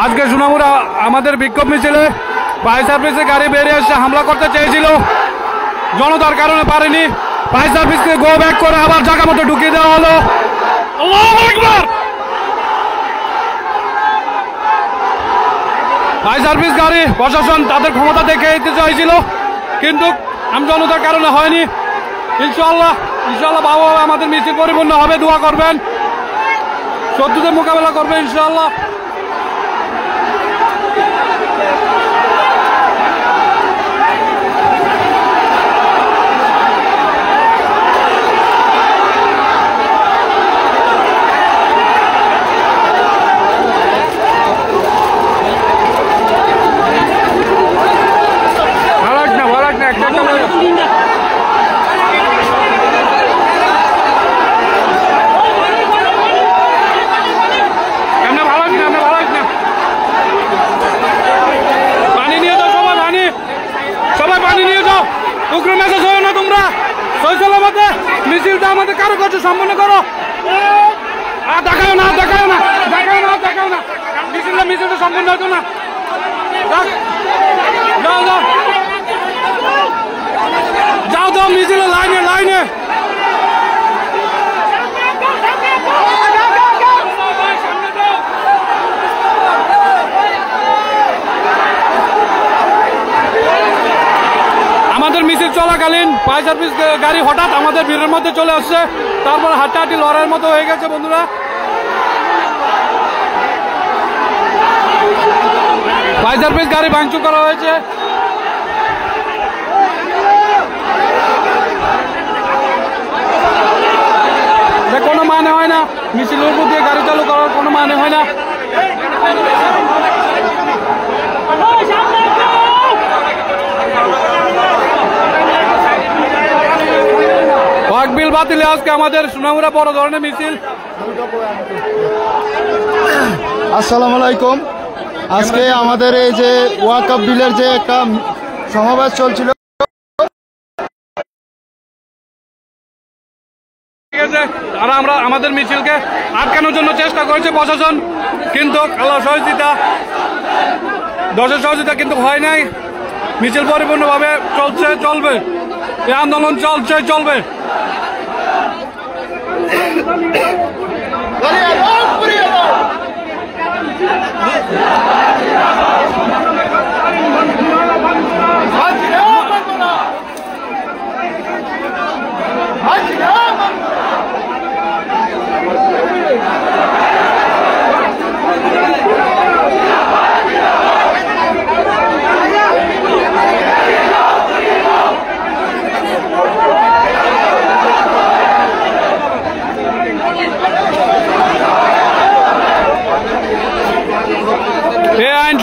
আজকে সোনামুড়া আমাদের বিক্ষোভ মিছিলে ফায়ার সার্ভিসের গাড়ি বেরিয়ে এসে হামলা করতে চেয়েছিল, জনতার কারণে পারেনি। ফায়ার সার্ভিসকে গো ব্যাক করে আবার জায়গা মতো ঢুকিয়ে দেওয়া হলো। ফায়ার সার্ভিস গাড়ি প্রশাসন তাদের ক্ষমতা দেখে দিতে চাইছিল, কিন্তু জনতার কারণে হয়নি। ইনশাআল্লাহ বাবা আমাদের মিছিল পরিপূর্ণ হবে, দোয়া করবেন, শত্রুদের মোকাবেলা করবে ইনশাআল্লাহ। মিছিলটা আমাদের কারো কাছে সম্পন্ন করো। দেখাও না মিছিলটা সম্পন্ন হতো না। যাও মিছিল লাইনে আমাদের মিছিল চলাকালীন ফায়ার সার্ভিস গাড়ি হঠাৎ আমাদের ভিড়ের মধ্যে চলে আসছে, তারপর হাঁটাহাঁটি লড়াইয়ের মতো হয়ে গেছে। বন্ধুরা, ফায়ার সার্ভিস গাড়ি ভাঙচুর করা হয়েছে। কোনো মানে হয় না, মিছিলের উপর দিয়ে গাড়ি চালু করার কোনো মানে হয় না। বিল বাতিলে আজকে আমাদের সোনামুড়া বড় ধরনের মিছিল। আসসালামু আলাইকুম। আজকে আমাদের এই যে ওয়াকফ বিলের যে একটা সমাবেশ চলছিল, আর আমরা আমাদের মিছিলকে আটকানোর জন্য চেষ্টা করেছে প্রশাসন, কিন্তু আল্লাহর সহযোগিতা, দশের সহযোগিতা কিন্তু হয় নাই। মিছিল পরিপূর্ণভাবে চলবে, এই আন্দোলন চলবে।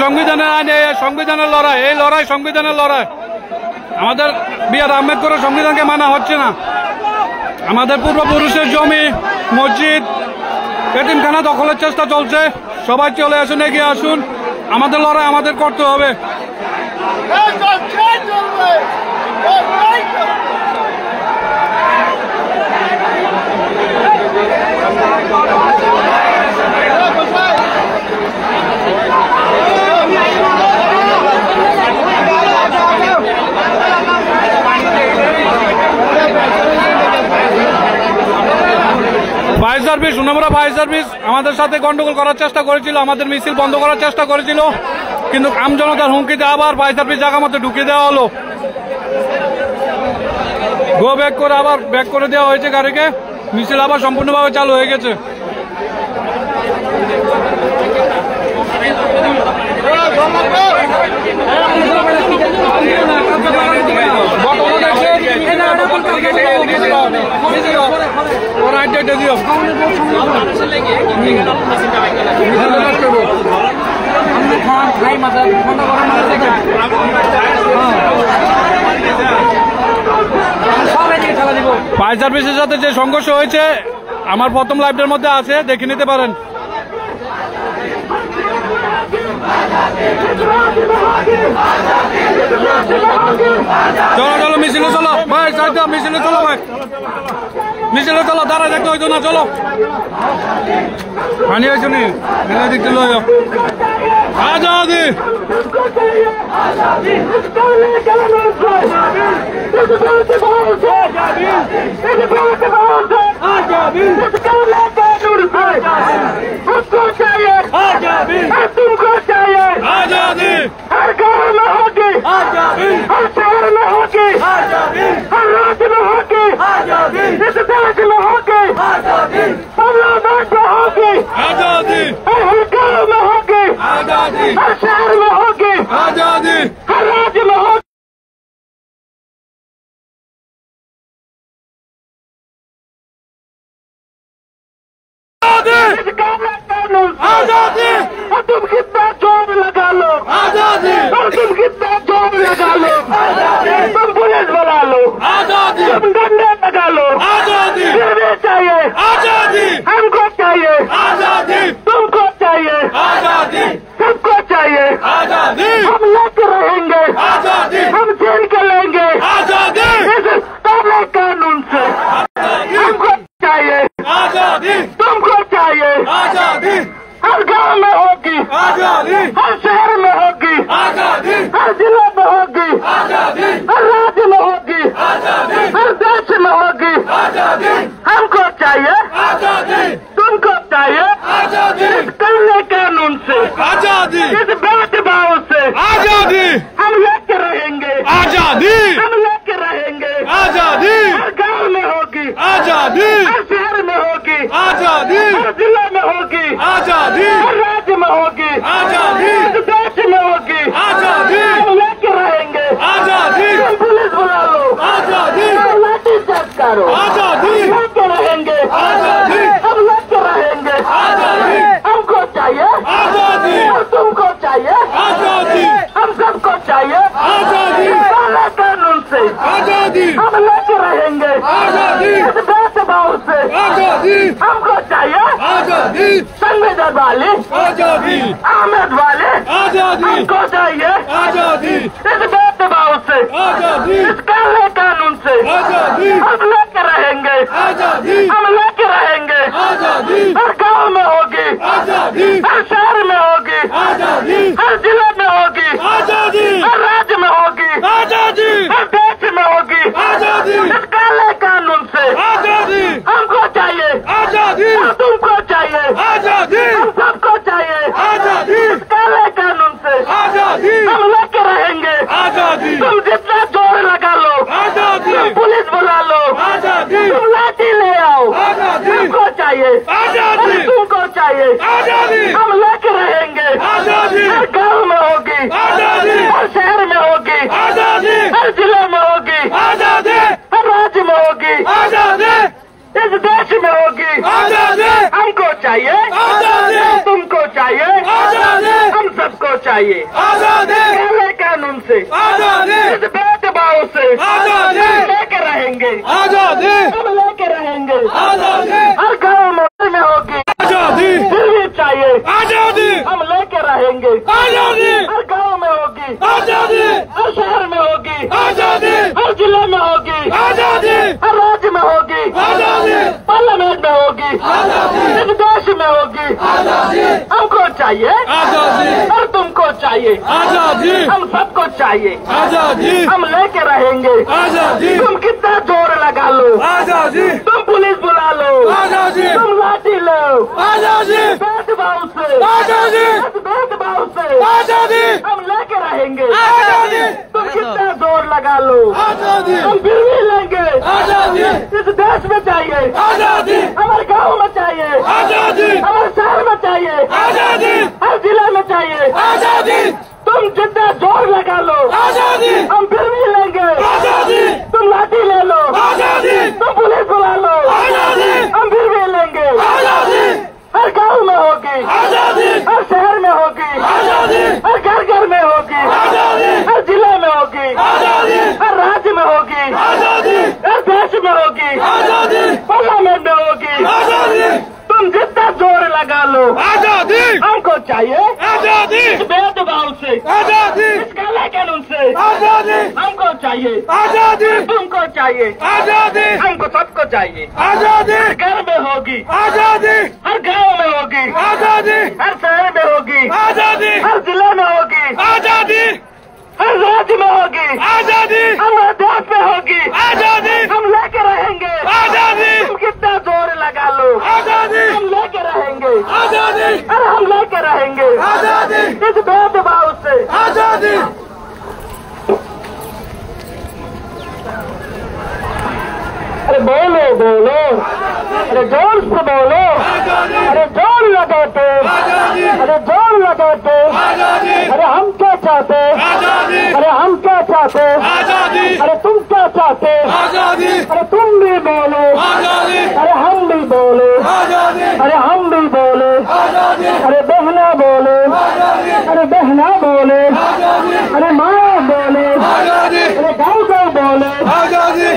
সংবিধানের আইন, সংবিধানের লড়াই, এই লড়াই সংবিধানের লড়াই। আমাদের বি.আর. আম্বেদকরের সংবিধানকে মানা হচ্ছে না। আমাদের পূর্বপুরুষের জমি, মসজিদ, এতিমখানা দখলের চেষ্টা চলছে। সবাই চলে আসুন, এগিয়ে আসুন, আমাদের লড়াই আমাদের করতে হবে। Fire service, Sonamura fire service আমাদের সাথে গন্ডগোল করার চেষ্টা করেছিল, আমাদের মিছিল বন্ধ করার চেষ্টা করেছিল, কিন্তু আমজনতার হুমকিতে আবার ফায়ার সার্ভিস জায়গা মতো ঢুকিয়ে দেওয়া হলো। গো ব্যাক করে আবার ব্যাক করে দেওয়া হয়েছে গাড়িকে, মিছিল আবার সম্পূর্ণভাবে চালু হয়ে গেছে। ফায়ার সার্ভিসের সাথে যে সংঘর্ষ হয়েছে আমার প্রথম লাইভের মধ্যে আছে, দেখে নিতে পারেন। চলো মিছিলে চলো ভাই, মিছিলে চলো ভাই, মিছিলে চলো, দাঁড়া দেখতে হইতো না, চলো পানি হয়েছে নি দেখতে লো। आजादी सबको चाहिए आजादी, इस काले कानून से इस भेदभाव से आजादी, इस भेदभाव से आजादी, इस काले कानून से सबको चाहिए आजादी, तुमको चाहिए आजादी, हर गाँव में होगी आजादी, हर शहर में होगी आजादी, हर राज्य में होगी आजादी, इस देश में होगी आजादी, पार्लियामेंट में होगी आजादी, हर गाँव में होगी आजादी, हर शहर में होगी आजादी, हर राज्य में होगी। इस काले कानून से आजादी, और तुम कितना जोर लगा लो आजादी, और तुम कितना जोर लगा लो तुम पुलिस बुला लो आजादी, तुम डंडे लगा लो आजादी, फिर भी चाहिए आजादी, हमको चाहिए आजादी, तुमको चाहिए आजादी, सबको चाहिए आजादी, हम लेके रहेंगे आजादी, हम जेल के लेंगे आजादी, इस काले कानून से हमको चाहिए आजादी, तुमको चाहिए आजादी, हर गाँव में होगी आजादी, हर शहर में होगी आजादी, हर जिले में होगी आजादी, हर राज्य में होगी आजादी, हर देश में होगी आजादी, हमको चाहिए आजादी, तुमको चाहिए आजादी, इस काले कानून से आजादी, इस भेदभाव से आजादी, हम लेके रहेंगे आजादी, हम लेके रहेंगे आजादी, हर गाँव में होगी आजादी, हर शहर में होगी आजादी, हर जिले में होगी आजादी, हर राज्य में होगी आजादी, इस देश में होगी आजादी, हम लेके रहेंगे आजादी, तुम पुलिस बुला लो आजादी, तुम लाठी चार्ज करो आजादी, लेके रहेंगे आजादी, हम लेके रहेंगे आजादी, हमको चाहिए आजादी, और तुमको चाहिए आजादी, हम सबको चाहिए आजादी, काले कानून से आजादी, हम लेके रहेंगे आजादी, इस भेदभाव से आजादी, हमको चाहिए आजादी, संविधान वाले आजादी, अहमद वाले आजादी, हमको चाहिए आजादी, इस भेदभाव से आजादी, इस काले कानून से आजादी, हम लेके रहेंगे आजादी, हम लेके रहेंगे आजादी, हर गाँव में होगी आजादी, हर शहर में होगी आजादी, हर जिले में होगी आजादी, हर राज्य में होगी आजादी, हर देश में होगी आजादी, इस काले कानून से आजादी, हमको चाहिए आजादी, और तुमको चाहिए आजादी, हम सबको चाहिए आजादी, इस काले कानून से आजादी, हम लेके रहेंगे आजादी, तुम जितना जोर लगा लो आजादी, तुम पुलिस बुला लो आजादी, तुम लाठी ले आओ आजादी, हमको चाहिए आजादी, और तुमको चाहिए आजादी, हम लेके रहेंगे आजादी, हर गाँव में होगी आजादी, हर शहर में होगी आजादी, हर जिले में होगी आजादी, हर राज्य में होगी आजादी, इस देश में होगी आजादी, हमको चाहिए आजादी, तुमको चाहिए आजादी, हम सबको चाहिए आजादी, काले कानून से आजादी, इस भेदभाव से आजादी, हम लेके रहेंगे आजादी, हम लेके रहेंगे आजादी, हर गाँव में होगी आजादी, फिर भी चाहिए आजादी, हम लेके रहेंगे आजादी, हर गाँव में होगी आजादी, हर शहर में होगी आजादी, हर जिले में होगी आजादी, हर राज्य में होगी आजादी, पार्लियामेंट में होगी आजादी, इस देश में होगी आजादी, हमको चाहिए आजादी, और तुमको चाहिए आजादी, हम सबको चाहिए आजादी, हम लेके रहेंगे आजादी, तुम कितना जोर लगा लो आजादी, तुम पुलिस बुला लो आजादी, तुम लाठी लो आजादी, भेदभाव से आजादी, इस भेदभाव से आजादी, हम लेके रहेंगे आजादी, तुम कितना जोर लगा लो आजादी, हम फिर भी लेंगे आजादी, इस देश में चाहिए आजादी, हमारे गाँव में चाहिए आजादी, हमारे शहर में चाहिए आजादी, हर जिले में चाहिए आजादी, तुम जितना जोर लगा लो आजादी, हम फिर भी लेंगे आजादी, तुम लाठी ले लो आजादी, तुम पुलिस बुला लो आजादी, हम फिर भी लेंगे आजादी, हर गाँव में होगी आजादी, हर शहर में होगी आजादी, हर घर में होगी आजादी, हर जिले में होगी आजादी, हर राज्य में होगी आजादी, हर देश में होगी आजादी, पार्लियामेंट में होगी आजादी, तुम जितना जोर लगा लो आजादी, हमको चाहिए आजादी, इस भेदभाव से आजादी, इस काले कानून से आजादी, हमको चाहिए आजादी, तुमको चाहिए आजादी, हमको सबको चाहिए आजादी, हर घर में होगी आजादी, हर गाँव में होगी आजादी, हर शहर में होगी आजादी, हर जिले में होगी रहेंगे आजादी, अरे हम लेके रहेंगे आजादी, इस भेदभाव से आजादी। अरे बोलो बोलो, अरे जोर से बोलो, अरे जोर लगाते, अरे जोर लगाते, अरे हम क्या चाहते, अरे हम क्या चाहते, अरे तुम क्या चाहते, अरे तुम भी बोलो, अरे हम भी बोले, अरे हम भी बोले, अरे बहना बोले, अरे बहना बोले, अरे माँ बोले, अरे गाँव गाँव बोले,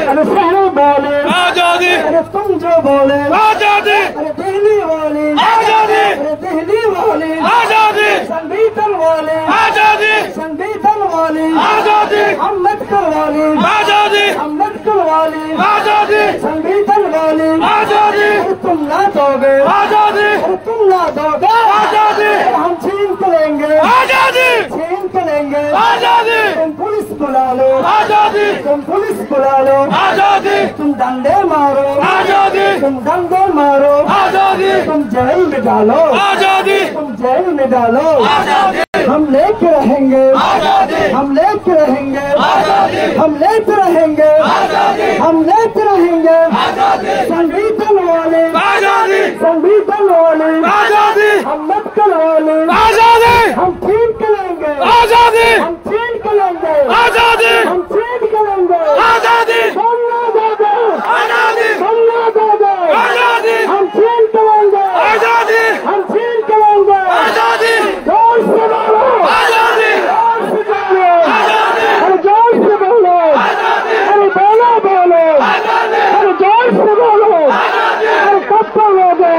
अरे शहर बोले, आजादी, अरे तुम जो बोले, आजादी, अरे दिल्ली वाले, आजादी, अरे दिल्ली वाले, आजादी, संगीतन वाले, आजादी, संगीतन वाले, आजादी, अम्बेडकर वाले, आजादी, अम्बेडकर वाले, आजादी, संगीतन वाले, आजादी, अरे तुम ना दोगे, आजादी, अरे तुम ना दोगे, आजादी, अरे हम छीन के लेंगे, आजादी, छीन के लेंगे, आजादी, तुम पुलिस बुला लो, आजादी, तुम पुलिस बुला लो, आजादी, तुम डंडे मारो, आजादी, तुम डंडे मारो, आजादी, तुम जेल में डालो, आजादी, तुम जेल में डालो, आजादी, हम लेके रहेंगे, आजादी, हम लेके रहेंगे, आजादी, हम लेते रहेंगे, आजादी, हम लेते रहेंगे, आजादी, संगीतन वाले, आजादी, संगीतन वाले, आजादी, अम्बेडकर वाले, आजादी, हम छीन के लेंगे, आजादी, हम छीन के लेंगे, आजादी, हम छीन के लेंगे, आजादी, बोलना दोगे, आजादी, बोलना दोगे, आजादी, हम छीन के लेंगे, आजादी, हम छीन के लेंगे, आजादी, जोर से बोलो, आजादी, जोर से बोलो, आजादी, अरे जोर से बोलो, अरे बोलो बोलो, अरे जोर से बोलो, अरे कब तक बोलोगे,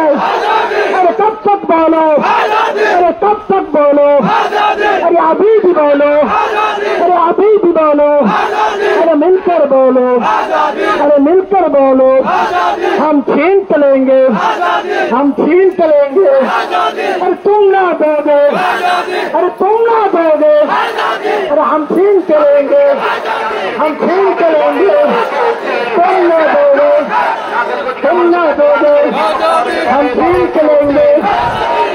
अरे कब तक बोलो, अरे कब तक बोलो, अरे अभी भी बोलो, अरे अभी भी बोलो, अरे मिलकर बोलो, अरे मिलकर बोलो, हम छीन के लेंगे, हम छीन के लेंगे, अरे तुम ना दोगे, अरे तुम ना दोगे, अरे हम छीन के लेंगे, हम छीन के लेंगे, तुम ना दोगे, तुम ना दोगे, हम छीन के लेंगे,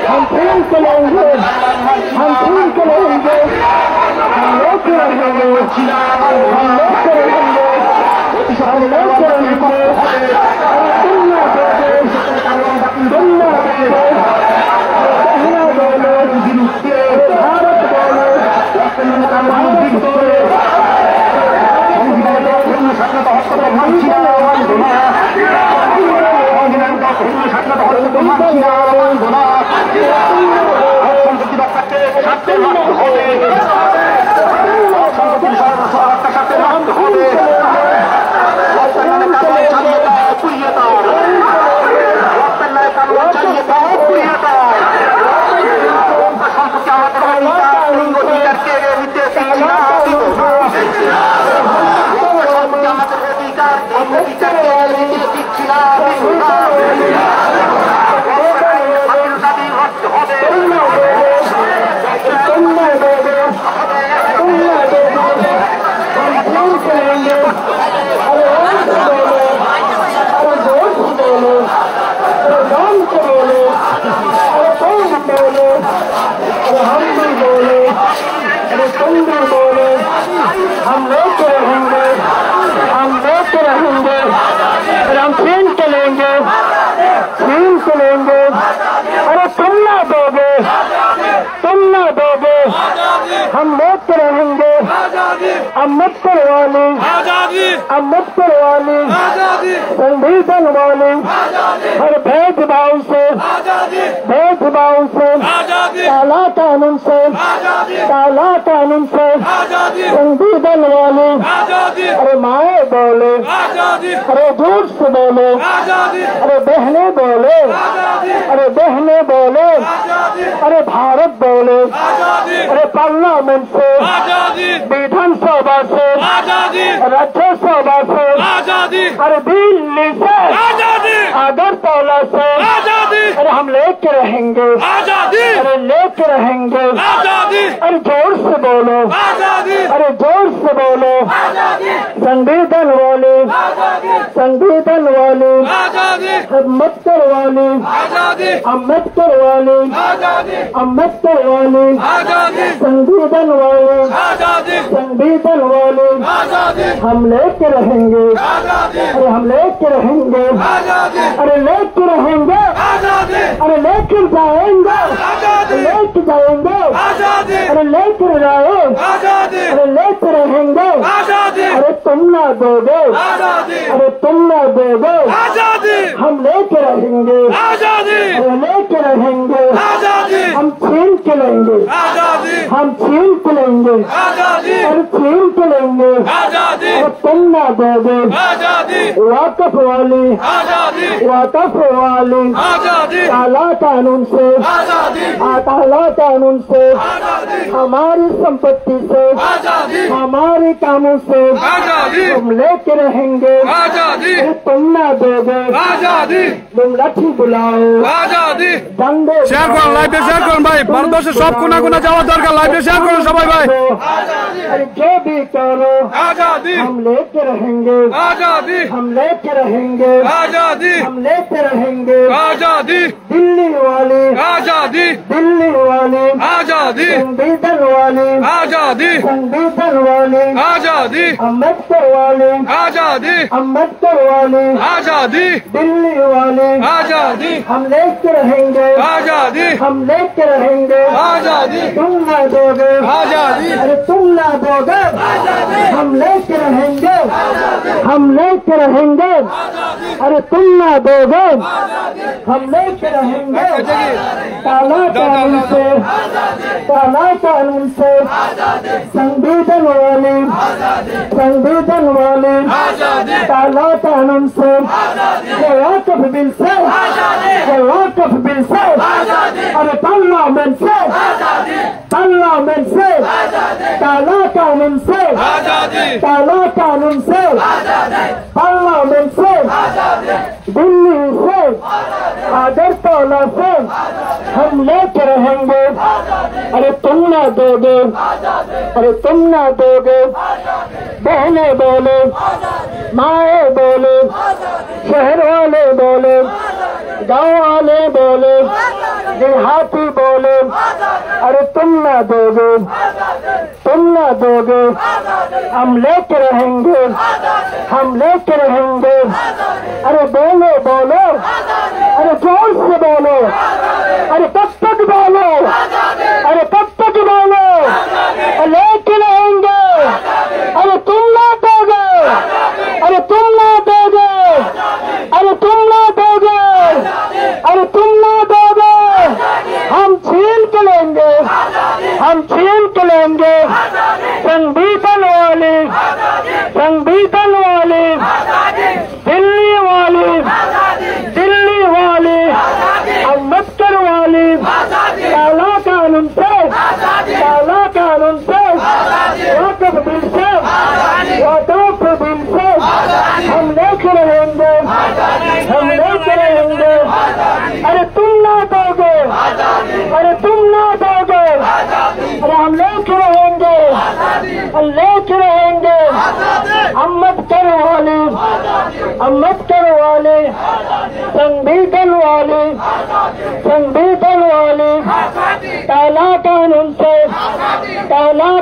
हम छीन के लेंगे, हम छीन के लेंगे, हम लेके रहेंगे, हम लेके रहेंगे, हम लेके रहेंगे, अरे तुम ना दोगे, तुम ना दोगे, कहना बोलो, भारत बोलो, भारत बोलो, हम लेके रहेंगे, हम लेके रहेंगे, अरे हम छीन के लेंगे, छीन के लेंगे, अरे तुम ना दोगे, तुम ना दोगे, हम लेके रहेंगे, अम्बेडकर वाली, अम्बेडकर वाली, संविधान वाली, हर भेदभाव से, भेदभाव से, काला कानून से, काला कानून से, संविधान वाली, अरे माए बोले, अरे झूठ से बोले, अरे बहने बोले, अरे बहने बोले, अरे भारत बोले, अरे पार्लियामेंट से, विधानसभा से, राज्यसभा से, अरे दिल्ली से, अगरतला से, अरे हम लेके रहेंगे, अरे लेके रहेंगे, अरे जोर से बोलो, अरे जोर से बोलो, संविधान वाले, संविधान वाले, अम्बेडकर वाले आजादी अम्बेडकर वाले आजादी अम्बेडकर वाले आजादी संविधान वाले आजादी संविधान वाले आजादी हम लेके रहेंगे आजादी अरे हम लेके रहेंगे आजादी अरे लेके रहेंगे आजादी अरे लेके जाएंगे आजादी लेके जाएंगे आजादी अरे लेके जाए आजादी अरे लेके रहेंगे आजादी अरे तुम ना दोगे आजादी अरे तुम ना दोगे आजादी हम लेके रहेंगे आजादी अरे लेके रहेंगे आजादी हम छीन के लेंगे आजादी हम छीन के लेंगे आजादी अरे छीन के लेंगे आजादी अरे तुम ना दोगे आजादी वाकफ वाली आजादी वाकफ वाली आजादी काला कानून से आजादी काला कानून से आजादी हमारी संपत्ति से आजादी हमारे कामों से आजादी तुम लेके रहेंगे आजादी अरे तुम ना दोगे आजादी तुम लाठी बुलाओ आजादी डंडे শেয়ার করুন লাইভে শেয়ার করুন ভাই ভারতবর্ষের সব কোনা কোনা যাওয়া দরকার লাইভে শেয়ার করুন সবাই ভাই अरे जो भी करो आजादी हम लेके रहेंगे आजादी हम लेके रहेंगे आजादी हम लेके रहेंगे आजादी दिल्ली वाले आजादी दिल्ली वाले आजादी संविधान वाले आजादी संविधान वाले आजादी अम्बेडकर वाले आजादी अम्बेडकर वाले आजादी दिल्ली वाले आजादी हम लेके रहेंगे आजादी हम लेके रहेंगे आजादी तुम ना दोगे आजादी अरे तुम ना दोगे हम लेके रहेंगे हम लेके रहेंगे अरे तुम ना दोगे हम लेके रहेंगे काला कानून से काला कानून से संविधान वाले काला कानून से वाकफ बिल से वाकफ बिल से अरे पार्लियामेंट से काला कानून से काला कानून से पार्लियामेंट से दिल्ली से आगरतला से हम लेके रहेंगे अरे तुम ना दोगे अरे तुम ना दोगे बहने बोले माए बोले शहर वाले बोले गाँव वाले बोले देहाती बोले अरे तुम ना दोगे हम लेके रहेंगे हम लेके रहेंगे अरे बोलो बोलो अरे जोर से बोलो अरे कब तक बोलो अरे कब तक बोलो लेके रहेंगे अरे तुम ना दोगे अरे तुम ना दोगे अरे तुम ना दोगे अरे तुम ना दोगे हम छीन के लेंगे हम छीन के लेंगे संविधान वाले दिल्ली वाले अम्बेडकर वाले काला कानून से वाकफ बिल से हम लेके रहेंगे अरे तुम ना दोगे अरे हम लेके रहेंगे अम्बेडकर वाले संविधान वाले काला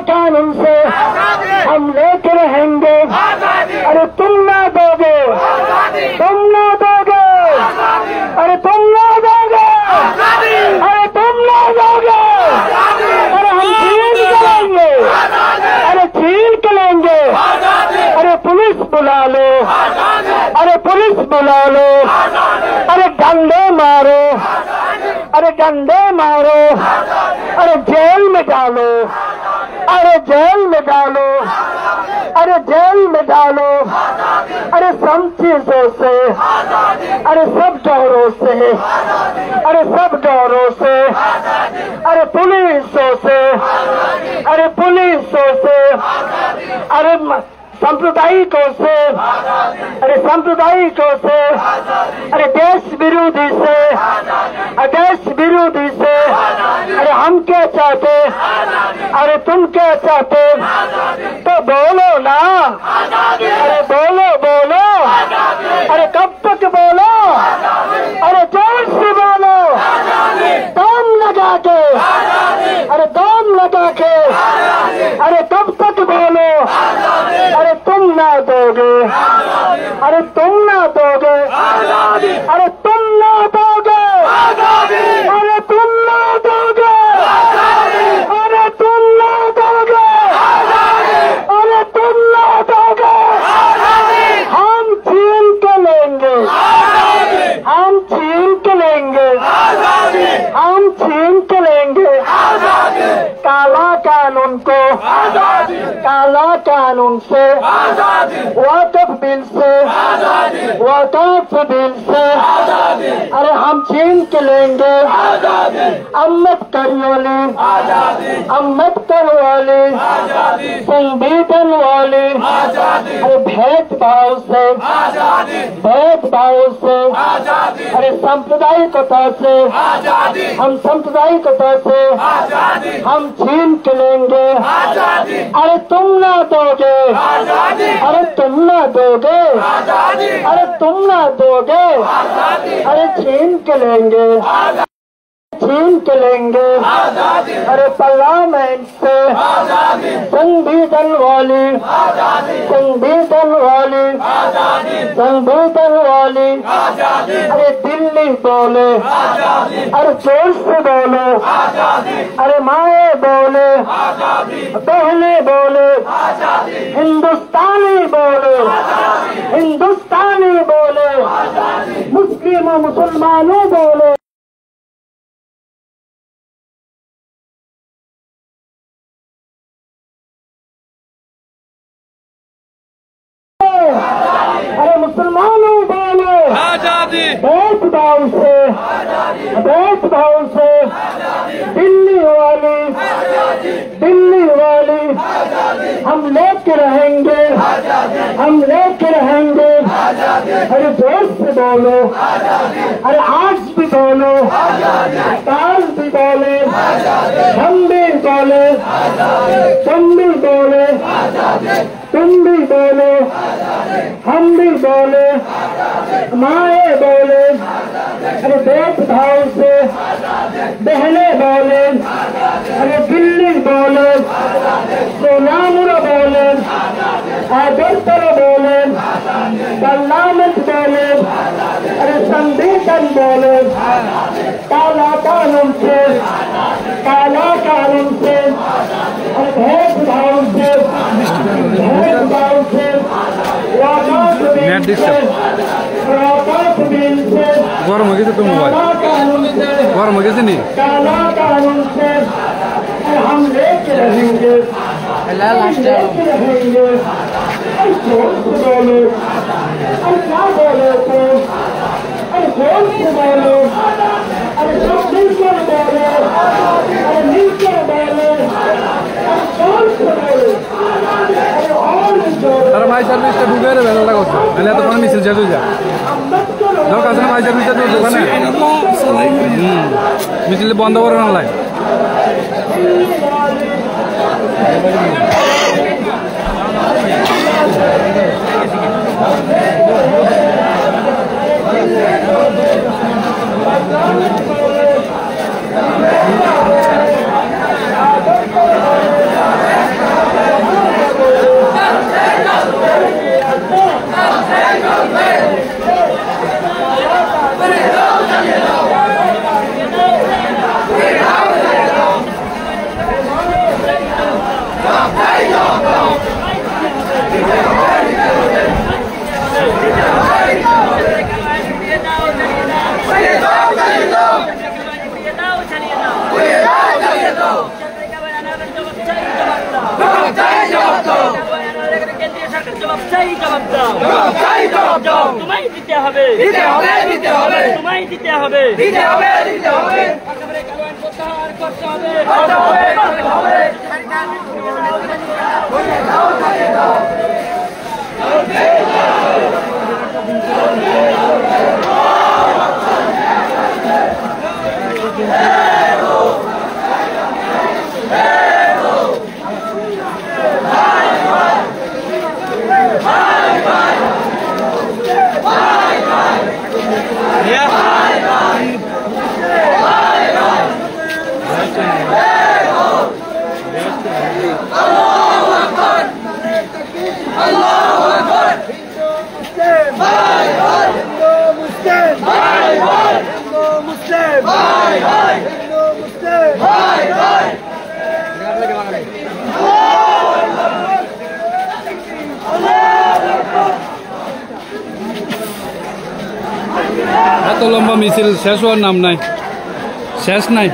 कानून से हम लेके रहेंगे अरे तुम ना दोगे अरे तुम ना दोगे अरे हम छीन के लेंगे अरे पुलिस बुला लो अरे डंडे मारो अरे जेल में डालो अरे सब चीजों से अरे सब डरों से अरे पुलिसों से अरे सांप्रदायिकों से अरे देश विरोधी से अरे हम क्या चाहते अरे तुम क्या चाहते तो बोलो ना अरे बोलो अरे कब तक बोलो कानून को काला कानून से वक़्फ़ बिल से वक़्फ़ बिल से अरे हम छीन के लेंगे अम्बेडकर वाली संविधान वाली अरे भेदभाव से अरे सांप्रदायिकता से हम सांप्रदायिकता से हम छीन के लेंगे अरे तुम ना दोगे अरे तुम ना दोगे अरे तुम ना दोगे अरे छीन के लेंगे अरे पार्लियामेंट से संविधान वाली अरे दिल्ली बोले अरे जोर से बोले अरे माए बोले बहने बोले हिंदुस्तानी बोले मुस्लिमों मुसलमानों बोले अरे मुसलमानों बोले आजादी भेदभाव से दिल्ली वाली हम लेके रहेंगे अरे जोर से बोलो अरे आज भी बोलो काल भी बोले हम भी बोले तुम भी बोले हम भी बोले माए बोले अरे भेदभाव से बहने बोले अरे दिल्ली बोले सोनामुरा बोले आदरपुर बोले पार्लियामेंट बोले अरे संविधान बोले काला कानून से अरे भेदभाव से गरम हो गया तो मोबाइल गरम हो गया नहीं काला कानून से हम लेके रहेंगे बोलो अरे क्या बोले तो अरे जोर से बोलो अरे सब मिलकर बोलो अरे मिलकर बोलो अरे जोर से बोलो अरे और তারা ভাই সার্ভিসটা ঢুকে রে বেলাটা করছে তাহলে এত কোনো মিছিল শেষ হয়ে যায় লোক আছে না ভাই সার্ভিসটা তো দোকানে মিছিল বন্ধ করে না লাই তোমায় দিতে হবে তোমায় দিতে হবে এত লম্বা মিছিল শেষ হওয়ার নাম নাই, শেষ নাই।